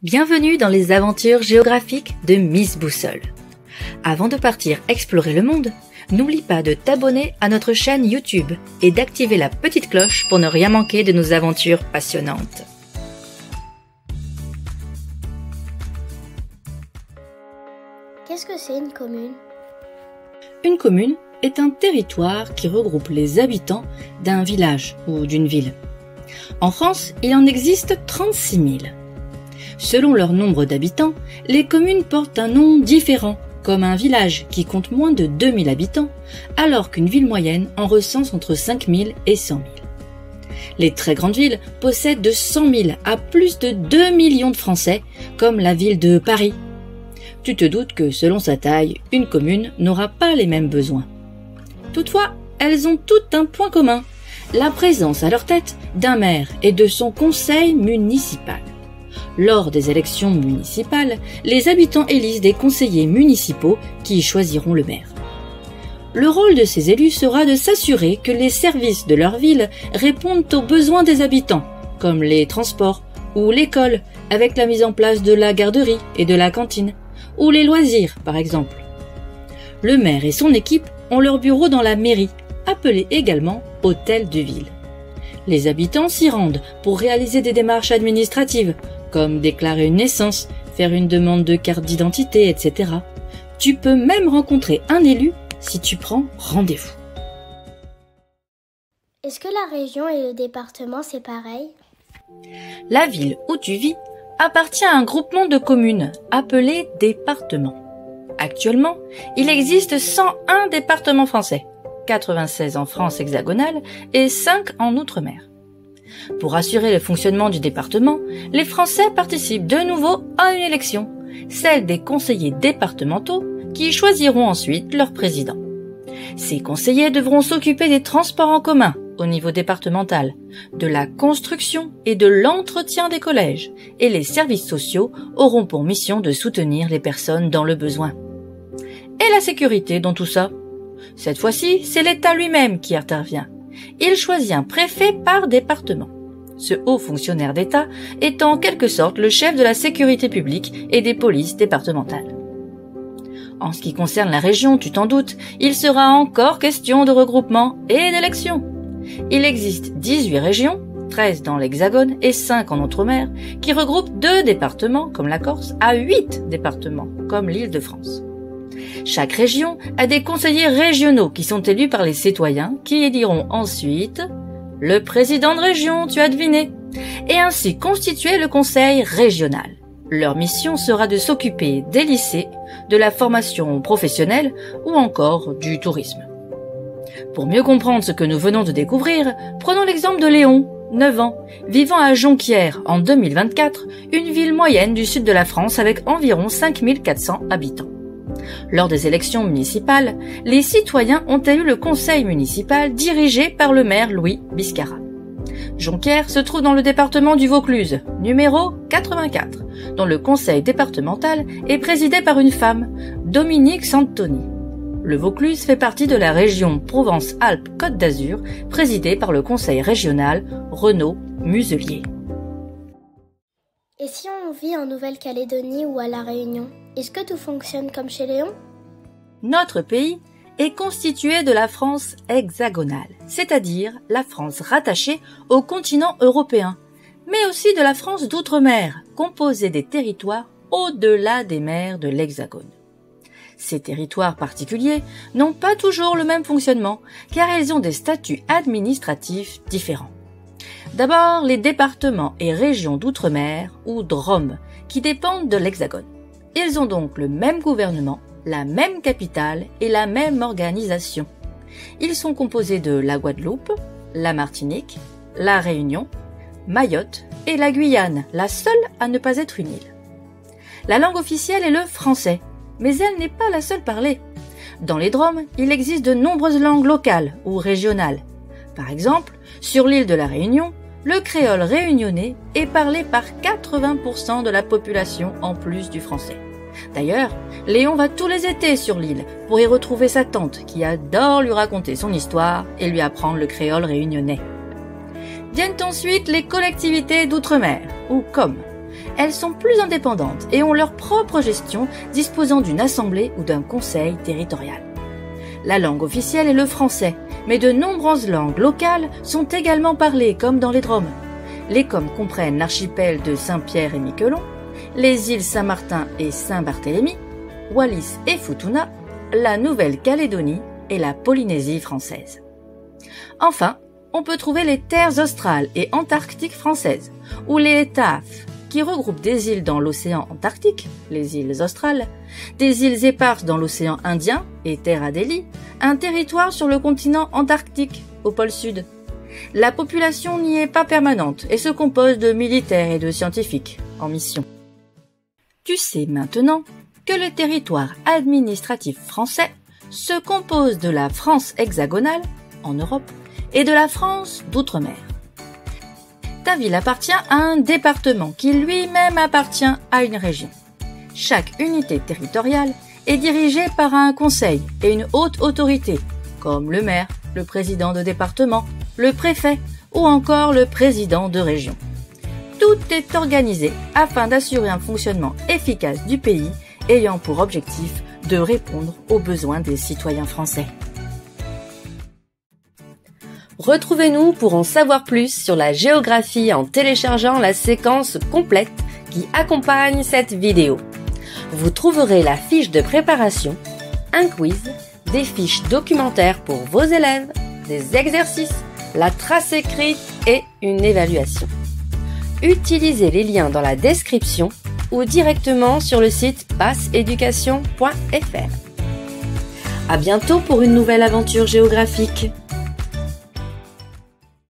Bienvenue dans les aventures géographiques de Miss Boussole. Avant de partir explorer le monde, n'oublie pas de t'abonner à notre chaîne YouTube et d'activer la petite cloche pour ne rien manquer de nos aventures passionnantes. Qu'est-ce que c'est une commune? Une commune est un territoire qui regroupe les habitants d'un village ou d'une ville. En France, il en existe 36 000. Selon leur nombre d'habitants, les communes portent un nom différent, comme un village qui compte moins de 2000 habitants, alors qu'une ville moyenne en recense entre 5000 et 100 000. Les très grandes villes possèdent de 100 000 à plus de 2 millions de Français, comme la ville de Paris. Tu te doutes que selon sa taille, une commune n'aura pas les mêmes besoins. Toutefois, elles ont toutes un point commun, la présence à leur tête d'un maire et de son conseil municipal. Lors des élections municipales, les habitants élisent des conseillers municipaux qui choisiront le maire. Le rôle de ces élus sera de s'assurer que les services de leur ville répondent aux besoins des habitants, comme les transports ou l'école, avec la mise en place de la garderie et de la cantine, ou les loisirs par exemple. Le maire et son équipe ont leur bureau dans la mairie, appelé également hôtel de ville. Les habitants s'y rendent pour réaliser des démarches administratives, comme déclarer une naissance, faire une demande de carte d'identité, etc. Tu peux même rencontrer un élu si tu prends rendez-vous. Est-ce que la région et le département c'est pareil? La ville où tu vis appartient à un groupement de communes appelé département. Actuellement, il existe 101 départements français, 96 en France hexagonale et 5 en Outre-mer. Pour assurer le fonctionnement du département, les Français participent de nouveau à une élection, celle des conseillers départementaux qui choisiront ensuite leur président. Ces conseillers devront s'occuper des transports en commun au niveau départemental, de la construction et de l'entretien des collèges, et les services sociaux auront pour mission de soutenir les personnes dans le besoin. Et la sécurité dans tout ça? Cette fois-ci, c'est l'État lui-même qui intervient. Il choisit un préfet par département. Ce haut fonctionnaire d'État est en quelque sorte le chef de la sécurité publique et des polices départementales. En ce qui concerne la région, tu t'en doutes, il sera encore question de regroupement et d'élection. Il existe 18 régions, 13 dans l'Hexagone et 5 en Outre-mer, qui regroupent 2 départements, comme la Corse, à 8 départements, comme l'Île-de-France. Chaque région a des conseillers régionaux qui sont élus par les citoyens qui éliront ensuite le président de région, tu as deviné, et ainsi constituer le conseil régional. Leur mission sera de s'occuper des lycées, de la formation professionnelle ou encore du tourisme. Pour mieux comprendre ce que nous venons de découvrir, prenons l'exemple de Léon, 9 ans, vivant à Jonquière en 2024, une ville moyenne du sud de la France avec environ 5400 habitants. Lors des élections municipales, les citoyens ont élu le conseil municipal dirigé par le maire Louis Biscara. Jonquière se trouve dans le département du Vaucluse, numéro 84, dont le conseil départemental est présidé par une femme, Dominique Santoni. Le Vaucluse fait partie de la région Provence-Alpes-Côte d'Azur, présidée par le conseil régional Renaud Muselier. Et si on vit en Nouvelle-Calédonie ou à La Réunion, est-ce que tout fonctionne comme chez Léon? Notre pays est constitué de la France hexagonale, c'est-à-dire la France rattachée au continent européen, mais aussi de la France d'outre-mer, composée des territoires au-delà des mers de l'Hexagone. Ces territoires particuliers n'ont pas toujours le même fonctionnement, car ils ont des statuts administratifs différents. D'abord, les départements et régions d'outre-mer, ou DROM, qui dépendent de l'Hexagone. Ils ont donc le même gouvernement, la même capitale et la même organisation. Ils sont composés de la Guadeloupe, la Martinique, la Réunion, Mayotte et la Guyane, la seule à ne pas être une île. La langue officielle est le français, mais elle n'est pas la seule parlée. Dans les DROM, il existe de nombreuses langues locales ou régionales. Par exemple, sur l'île de la Réunion, le créole réunionnais est parlé par 80% de la population en plus du français. D'ailleurs, Léon va tous les étés sur l'île pour y retrouver sa tante qui adore lui raconter son histoire et lui apprendre le créole réunionnais. Viennent ensuite les collectivités d'outre-mer, ou COM. elles sont plus indépendantes et ont leur propre gestion, disposant d'une assemblée ou d'un conseil territorial. La langue officielle est le français, mais de nombreuses langues locales sont également parlées comme dans les Drom. Les COM comprennent l'archipel de Saint-Pierre et Miquelon, les îles Saint-Martin et Saint-Barthélemy, Wallis et Futuna, la Nouvelle-Calédonie et la Polynésie française. Enfin, on peut trouver les terres australes et antarctiques françaises, ou les TAAF, qui regroupent des îles dans l'océan Antarctique, les îles australes, des îles éparses dans l'océan Indien et Terre Adélie, un territoire sur le continent antarctique, au pôle sud. La population n'y est pas permanente et se compose de militaires et de scientifiques en mission. Tu sais maintenant que le territoire administratif français se compose de la France hexagonale, en Europe, et de la France d'outre-mer. Ta ville appartient à un département qui lui-même appartient à une région. Chaque unité territoriale est dirigée par un conseil et une haute autorité, comme le maire, le président de département, le préfet ou encore le président de région. Tout est organisé afin d'assurer un fonctionnement efficace du pays ayant pour objectif de répondre aux besoins des citoyens français. Retrouvez-nous pour en savoir plus sur la géographie en téléchargeant la séquence complète qui accompagne cette vidéo. Vous trouverez la fiche de préparation, un quiz, des fiches documentaires pour vos élèves, des exercices, la trace écrite et une évaluation. Utilisez les liens dans la description ou directement sur le site passeeducation.fr. À bientôt pour une nouvelle aventure géographique.